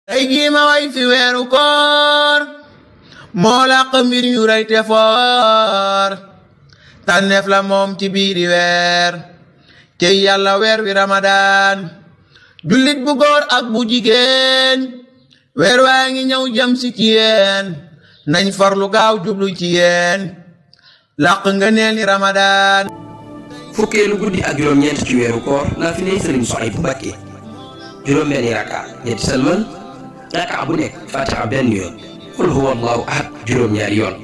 ay jima way fi weeru koor moo làq mbir yu rëy te foor tànneef la moom ci biiri weer cey yàlla weer wi ramadaan jullit bu góor ak bu jigéen weer waa ngi ñëw jëm si ci yéen nañ farlu gaaw jublu ci yéen làq nga neel ni ramadaan fukkeelu guddi ak juróom-ñeent ci weeru koor naa fi ne sëriñ Souhaïbou Mbacké juróom-benni raka ñetti salmal raka bu nekk fatiha benn yoon qul huwa allahu ahad juróom-ñaari yoon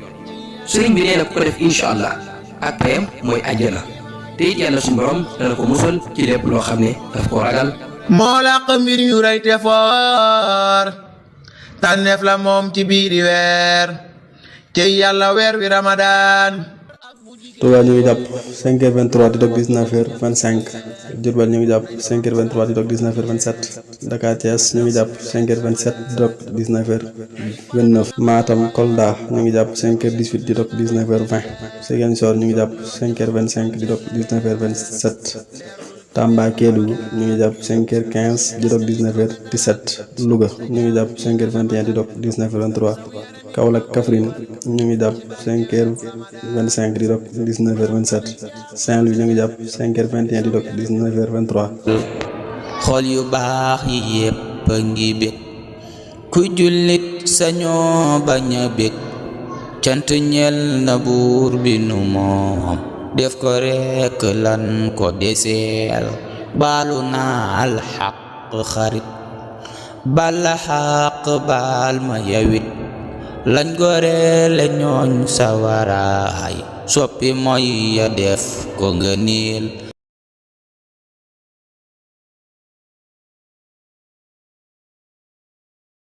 sëriñ bi nee na ku ko def incha allah ak payam mooy àjjana te it yàlla suñu borom dana ko musal ci lépp loo xam ne daf koo ragal moo làq mbir yu rëy te foor tànneef la moom ci biiri weer cey yàlla weer wi ramadaan Touba ñu ngi jàpp 5h23 di dog 19h25 Diourbel ñu ngi jàpp 5h23 di dog 19h27 Dakar Thiès ñu ngi jàpp 5h27 di dog 19h29 Matam Kolda ñu ngi jàpp 5h18 di dog 19h20 Ziguinchor ñu ngi jàpp 5h25 di dog 19h27 Tamba Kédougou ñu ngi jàpp 5h15 di dog 19h17 Louga ñu ngi jàpp 5h21 di dog 19h23 Kaolack Kaffrine ñu ngi jàpp 5h25 di dog 19h27 Saint-Louis ñu ngi jàpp 5h21 di dog 19h23 xol yu baax yi yépp a ngi bég ku jullit sañoo bañ a bég cant ñel na buur bi nu moom def ko rekk lan ko deseel baalu naa al xaq xarit bala xaq baal ma yawit lañ goreele ñooñ sawaraay soppi mooy ya def ko ngëneel